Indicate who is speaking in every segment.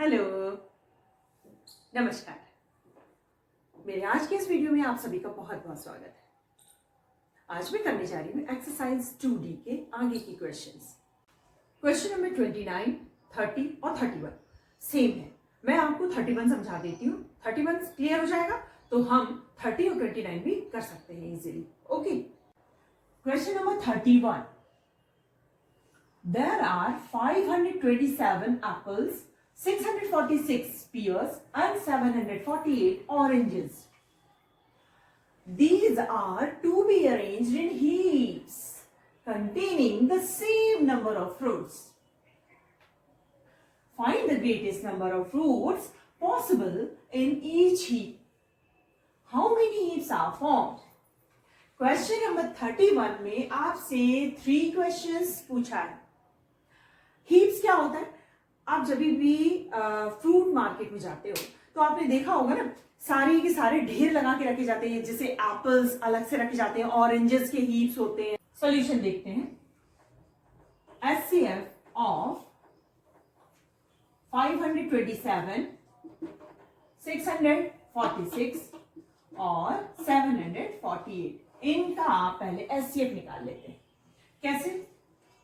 Speaker 1: Hello, नमस्कार। मेरे आज के इस वीडियो में आप सभी का बहुत बहुत स्वागत है। आज मैं करने जा रही हूँ एक्सरसाइज 2D के आगे की क्वेश्चंस। क्वेश्चन नंबर 29, 30 और 31 सेम है। मैं आपको 31 समझा देती हूँ। 31 क्लियर हो जाएगा तो हम 30 और 29 भी कर सकते हैं easily. Okay, question number 31। There are 527 apples, 646 pears and 748 oranges. These are to be arranged in heaps containing the same number of fruits. Find the greatest number of fruits possible in each heap. How many heaps are formed? Question number 31 में आपसे 3 questions पूछा है। Heaps क्या होता है? आप जब भी फ्रूट मार्केट में जाते हो तो आपने देखा होगा ना, सारे के सारे ढेर लगा के रखे जाते हैं। जैसे एप्पल्स अलग से रखे जाते हैं, ऑरेंजेस के हीप्स होते हैं। सॉल्यूशन देखते हैं। HCF ऑफ 527, 646 और 748, इनका आप पहले HCF निकाल लेते हैं। कैसे?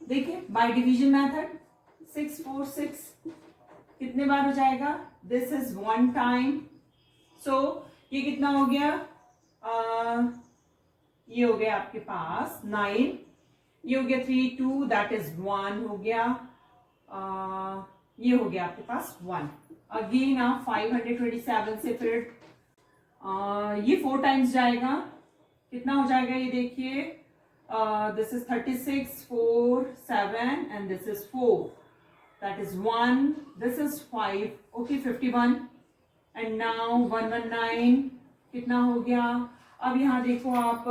Speaker 1: देखिए, बाय डिवीजन मेथड। 6 4 6 कितने बार हो जाएगा? This is 1 time. सो ये कितना हो गया? ये हो गया आपके पास 9। ये हो गया 3 2, दैट इज 1 हो गया। ये हो गया आपके पास 1। अगेन आप 527 से फिर ये 4 टाइम्स जाएगा। कितना हो जाएगा ये देखिए। This is 36, 4, 7 and this is 4. That is 1. This is 5. Okay, 51. And now 119. कितना हो गया? अब यहाँ देखो आप,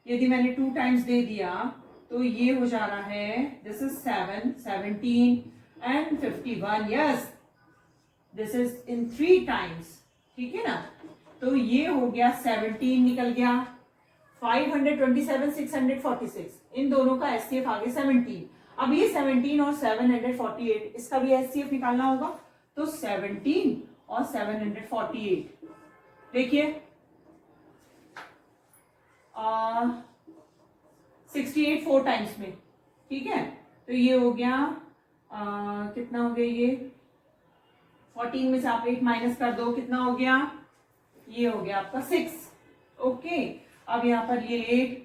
Speaker 1: यदि मैंने 2 टाइम्स दे दिया तो ये हो जा रहा है। This is 7, 17 and 51. Yes, this is in 3 times. ठीक है ना? तो ये हो गया 17 निकल गया। 527, 646, इन दोनों का HCF आ गया 17। अब ये 17 और 748, इसका भी HCF निकालना होगा। तो 17 और 748 देखिए, 68 4 टाइम्स में। ठीक है, तो ये हो गया कितना हो गया? ये 14 में से आप 8 माइनस कर दो, कितना हो गया? ये हो गया आपका 6। ओके, अब यहाँ पर ये 8,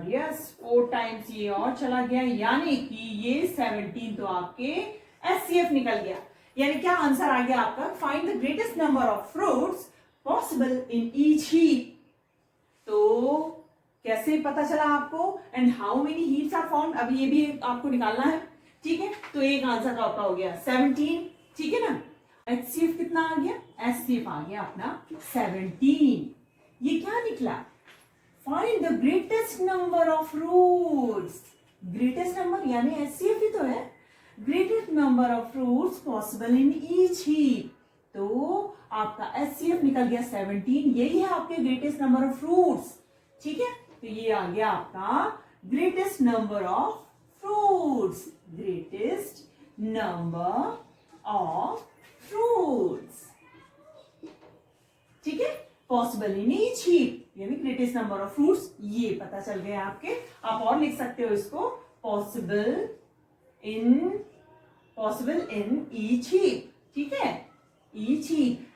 Speaker 1: यस 4 टाइम्स ये और चला गया, यानी कि ये 17 तो आपके HCF निकल गया। यानी क्या आंसर आ गया आपका? Find the greatest number of fruits possible in each heap. तो कैसे पता चला आपको? And how many heaps are formed, अब ये भी आपको निकालना है। ठीक है, तो एक आंसर आपका हो गया 17। ठीक है ना? HCF कितना आ गया? HCF आ गया अपना 17। ये क्या निकला? Find the greatest number of fruits. Greatest number यानी HCF ही तो है। Greatest number of fruits possible in each heap. तो आपका HCF निकल गया 17। यही है आपके ग्रेटेस्ट नंबर ऑफ फ्रूट्स। ठीक है, तो ये आ गया आपका greatest number of fruits. Greatest number of fruits. ठीक है, पॉसिबल इन ईच हीप यानी ग्रेटेस्ट नंबर ऑफ फ्रूट्स, ये पता चल गया आपके। आप और लिख सकते हो इसको, पॉसिबल इन ईच हीप। ठीक है, each heap.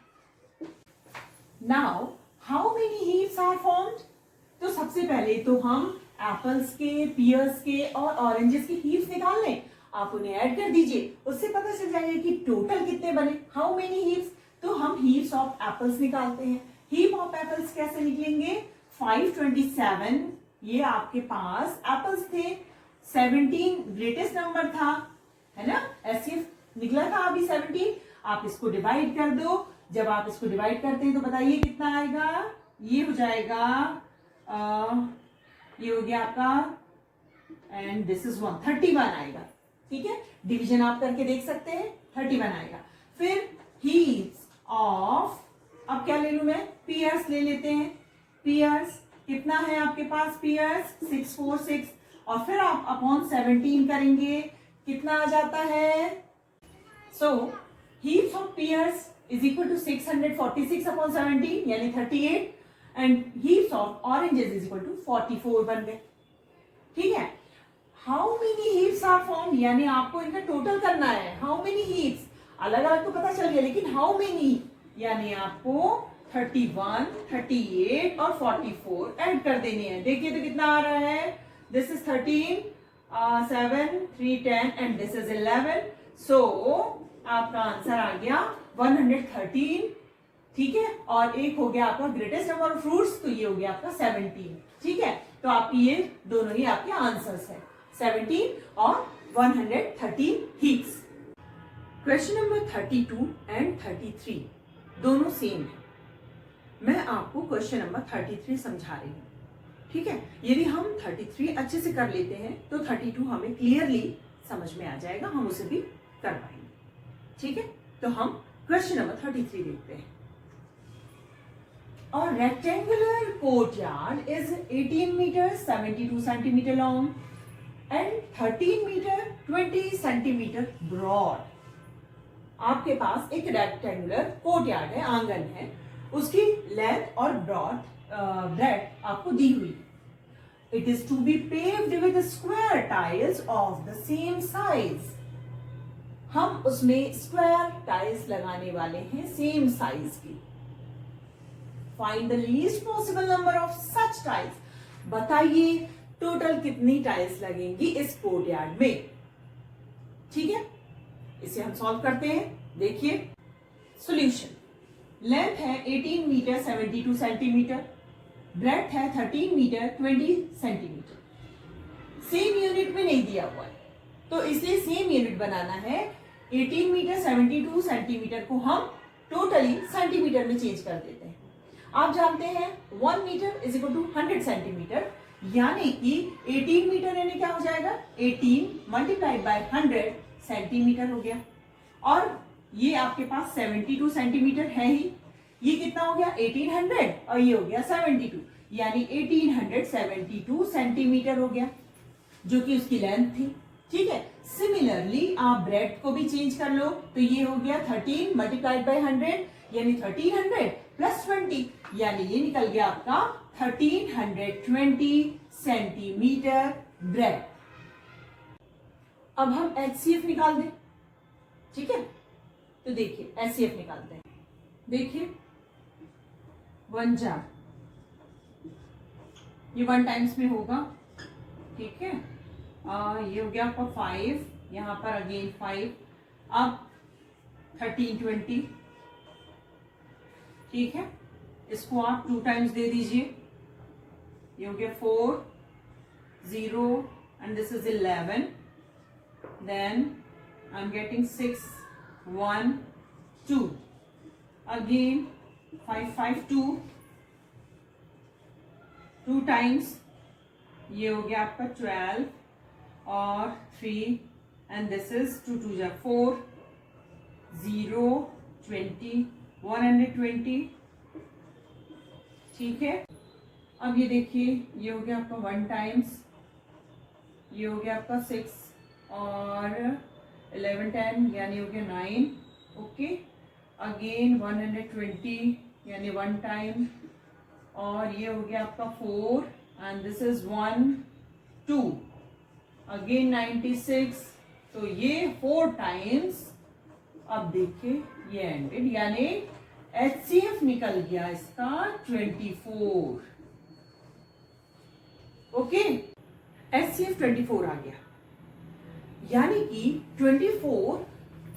Speaker 1: Now how many heaps are formed? तो सबसे पहले तो हम एप्पल्स के, पियर्स के और ऑरेंजेस के हीप्स निकाल लें। आप उन्हें ऐड कर दीजिए, उससे पता चल जाएगा कि टोटल कितने बने। How many heaps? तो हम हीप्स ऑफ एप्पल्स निकालते हैं। हीप ऑफ एप्पल्स कैसे निकलेंगे? 527 ये आपके पास एप्पल्स थे, 17 ग्रेटेस्ट नंबर था, है ना? HCF निकला था अभी 17। आप इसको डिवाइड कर दो। जब आप इसको डिवाइड करते हैं तो बताइए कितना आएगा? ये हो जाएगा ये हो गया आपका, एंड दिस इज 1, 31 आएगा। ठीक है, डिवीजन आप करके देख सकते हैं, 31 आएगा। फिर हीप्स ऑफ, अब क्या ले लूं मैं? पियर्स ले लेते हैं। पियर्स कितना है आपके पास? पियर्स 6 4 6, और फिर आप अपॉन 17 करेंगे, कितना आ जाता है? So heaps of pears is equal to 646 upon 17 यानी 38 and heaps of oranges is equal to 44 बन गए। ठीक है, how many heaps are form, यानी आपको इनका टोटल करना है। हाउ मेनी हीप्स, अलग अलग तो पता चल गया, लेकिन हाउ मेनी, यानी आपको 31, 38 और 44 ऐड कर देनी है। देखिए तो कितना आ रहा है, this is 13, 7, 3, 10 and this is 11। सो आपका आंसर आ गया 113। ठीक है, और एक हो गया आपका ग्रेटेस्ट नंबर ऑफ फ्रूट्स, तो ये हो गया आपका 17। ठीक है, तो आपकी ये दोनों ही आपके आंसर्स है, 17 और 113 हीप्स। क्वेश्चन नंबर 32 एंड 33 दोनों सेम है। मैं आपको क्वेश्चन नंबर 33 समझा रही हूँ। ठीक है, यदि हम 33 अच्छे से कर लेते हैं तो 32 हमें क्लियरली समझ में आ जाएगा, हम उसे भी कर पाएंगे। ठीक है, तो हम क्वेश्चन नंबर 33 देखते हैं। A rectangular courtyard is 18 meters 72 centimeter long and 13 meter 20 centimeter broad. आपके पास एक रेक्टेंगुलर कोर्टयार्ड है, आंगन है, उसकी लेंथ और ब्रेड आपको दी हुई। It is to be paved with square tiles of the same size. हम उसमें स्क्वायर टाइल्स लगाने वाले हैं सेम साइज की। Find the least possible number of such tiles. बताइए टोटल कितनी टाइल्स लगेंगी इस कोर्टयार्ड में। ठीक है, इसे हम सॉल्व करते हैं। देखिए सॉल्यूशन, लेंथ है 18 मीटर 72 सेंटीमीटर, ब्रेड्थ है 13 मीटर 20 सेंटीमीटर। सेम यूनिट में नहीं दिया हुआ है, तो इसलिए सेम यूनिट बनाना है। 18 मीटर 72 सेंटीमीटर को हम टोटली सेंटीमीटर में चेंज कर देते हैं। आप जानते हैं 1 metre is equal to 100 centimetre, यानी कि 18 मीटर यानी क्या हो जाएगा, 18 मल्टीप्लाइड बाय 100 सेंटीमीटर हो गया। और ये आपके पास 72 सेंटीमीटर है ही, ये कितना हो गया 1800 और ये हो गया 72, यानी 1872 सेंटीमीटर हो गया, जो कि उसकी लेंथ थी। ठीक है, सिमिलरली आप ब्रेड को भी चेंज कर लो, तो ये हो गया 13 मल्टीप्लाइड बाय 100 यानी 1300 प्लस 20, यानी ये निकल गया आपका 1320 सेंटीमीटर ब्रेड। अब हम HCF निकाल दें। ठीक है, तो देखिए HCF निकालते हैं। देखिए 1 जार, ये 1 टाइम्स में होगा। ठीक है, ये हो गया आपका 5, यहां पर अगेन 5, अब 1320। ठीक है, इसको आप 2 टाइम्स दे दीजिए, ये हो गया 4, 0 and this is 11, then I am getting 6, 1, 2, again 5, 5, 2 times, ये हो गया आपका 12 और 3 एंड दिस इज 2, 2 जा 4, 0, 20, 120। ठीक है, अब ये देखिए, ये हो गया आपका 1 टाइम्स, ये हो गया आपका 6 और 11, 10 यानी हो गया 9। ओके, अगेन 120 यानी 1 टाइम, और ये हो गया आपका 4 एंड दिस इज 1, 2, अगेन 96, तो ये 4 टाइम्स। अब देखिए ये एंडेड, यानी HCF निकल गया इसका 24। ओके, HCF 24 आ गया, यानी कि 24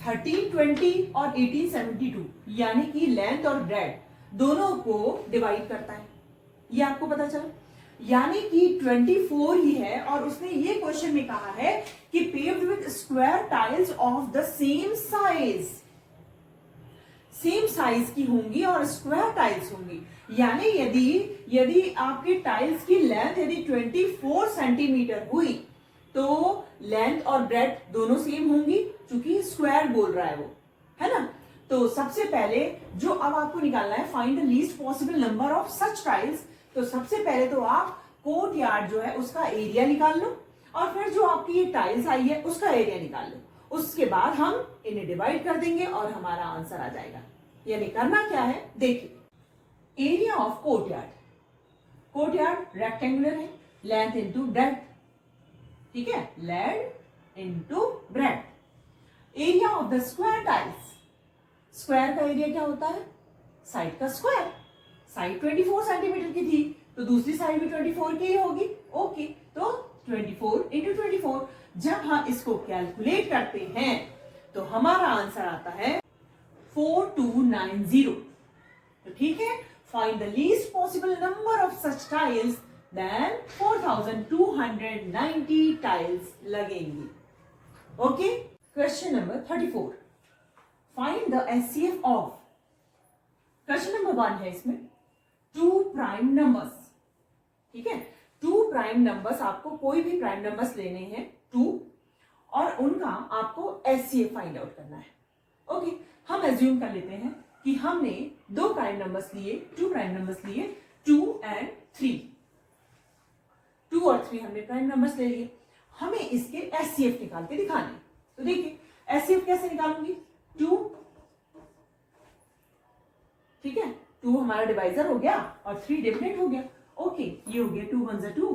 Speaker 1: 1320 और 1872 यानी कि लेंथ और ब्रेड दोनों को डिवाइड करता है। ये आपको पता चला, यानी कि 24 ही है, और उसने ये क्वेश्चन में कहा है कि paved with square tiles of the same size. Same size की होंगी और स्क्वायर टाइल्स होंगी, यानी यदि आपके टाइल्स की लेंथ यदि 24 सेंटीमीटर हुई तो लेंथ और ब्रेड्थ दोनों सेम होंगी, क्योंकि स्क्वायर बोल रहा है वो, है ना। तो सबसे पहले जो अब आपको निकालना है, find the least possible number of such tiles. तो सबसे पहले तो आप कोर्टयार्ड जो है उसका एरिया निकाल लो, और फिर जो आपकी ये टाइल्स आई है उसका एरिया निकाल लो। उसके बाद हम इन्हें डिवाइड कर देंगे और हमारा आंसर आ जाएगा। यानी करना क्या है, देखिए area of courtyard, courtyard rectangular है, लेंथ इंटू ब्रेड्थ, ठीक है, length into breadth. Area of the square tiles, square का एरिया क्या होता है, साइड का स्क्वायर। साइड 24 सेंटीमीटर की थी तो दूसरी साइड भी 24 की ही होगी। ओके, तो 24 इंटू 24। जब हम इसको कैलकुलेट करते हैं तो हमारा आंसर आता है 4290। तो ठीक है, find the least possible number of such tiles, then 4290 tiles लगेंगी। Okay, question number 34, find the HCF of. Question number 1 है इसमें 2 प्राइम नंबर्स, ठीक है। 2 प्राइम नंबर्स, आपको कोई भी प्राइम नंबर्स लेने हैं 2 और उनका आपको एचसीएफ फाइंड आउट करना है। ओके, हम एज्यूम कर लेते हैं कि हमने 2 प्राइम नंबर्स लिए, 2 प्राइम नंबर्स लिए 2 एंड 3। 2 और 3 हमने प्राइम नंबर्स ले लिए, हमें इसके एचसीएफ निकाल के दिखाने। तो देखिए एचसीएफ कैसे निकालूंगी, 2, ठीक है, 2 हमारा डिवाइजर हो गया और 3 डिविडेंड हो गया। ओके, ये हो गया 2 1 2,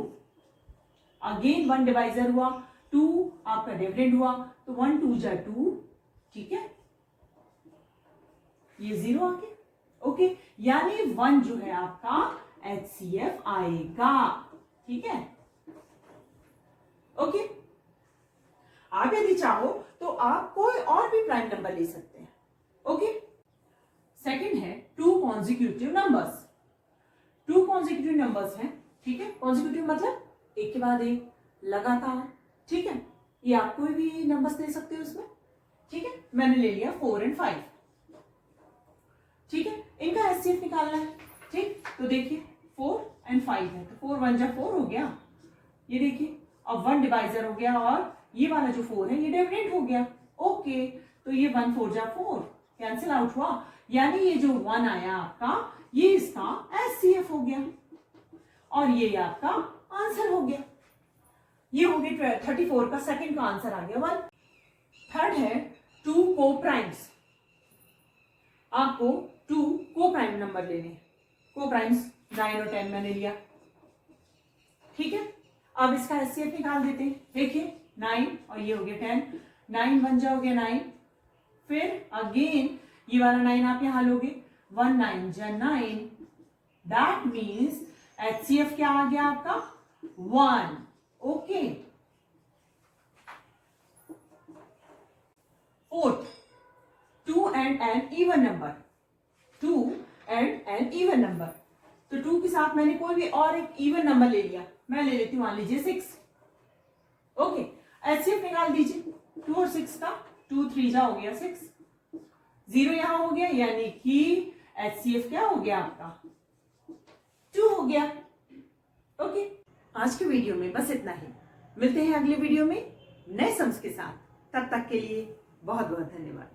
Speaker 1: अगेन 1 डिवाइजर हुआ, 2 आपका डिविडेंड हुआ, तो 1 2 2, ठीक है, ये 0 आ गया। ओके, यानी 1 जो है आपका एचसीएफ आएगा, ठीक है। ओके, आप यदि चाहो तो आप कोई और भी प्राइम नंबर ले सकते हैं। ओके, सेकंड है 2 कॉन्जिक्यूटिव नंबर्स। 2 कॉन्जिक्यूटिव नंबर्स हैं, ठीक है। कॉन्जिक्यूटिव मतलब एक के बाद एक, लगातार, ठीक है। ये आप कोई भी नंबर्स ले सकते हो इसमें, ठीक है। मैंने ले लिया 4 और 5, ठीक है। इनका एचसीएफ निकालना है, ठीक। तो देखिए 4 और 5 है, तो 4 1 4 हो गया, ये देखिए अब 1 डिवाइजर हो गया और ये वाला जो 4 है ये डिविडेंड हो गया। ओके, तो ये 1 4 4 कैंसिल आउट हुआ, यानी ये जो 1 आया आपका, ये इसका एचसीएफ हो गया और ये आपका आंसर हो गया। ये हो गया 34 का सेकंड का आंसर आ गया 1। थर्ड है 2 को प्राइम्स। आपको 2 को प्राइम नंबर लेने, को प्राइम्स 9 और 10 मैंने लिया, ठीक है। अब इसका एचसीएफ निकाल देते हैं। देखिए 9 और ये हो गया 10, 9 1 जा हो गया 9, फिर अगेन ये वाला 9 आप यहां लोगे, 1 9 जा 9, दैट मीन्स एचसीएफ क्या आ गया आपका 1। Okay, fourth 2 and an even number, 2 and an even number. तो 2 के साथ मैंने कोई भी और एक इवन नंबर ले लिया, मैं ले लेती हूं मान लीजिए 6। ओके, एचसीएफ निकाल दीजिए 2 और 6 का, 2 3 जा हो गया 6, 0 यहां हो गया, यानी कि एचसीएफ क्या हो गया आपका 2 हो गया। ओके, आज के वीडियो में बस इतना ही, मिलते हैं अगले वीडियो में नए सम्स के साथ। तब तक के लिए बहुत बहुत धन्यवाद।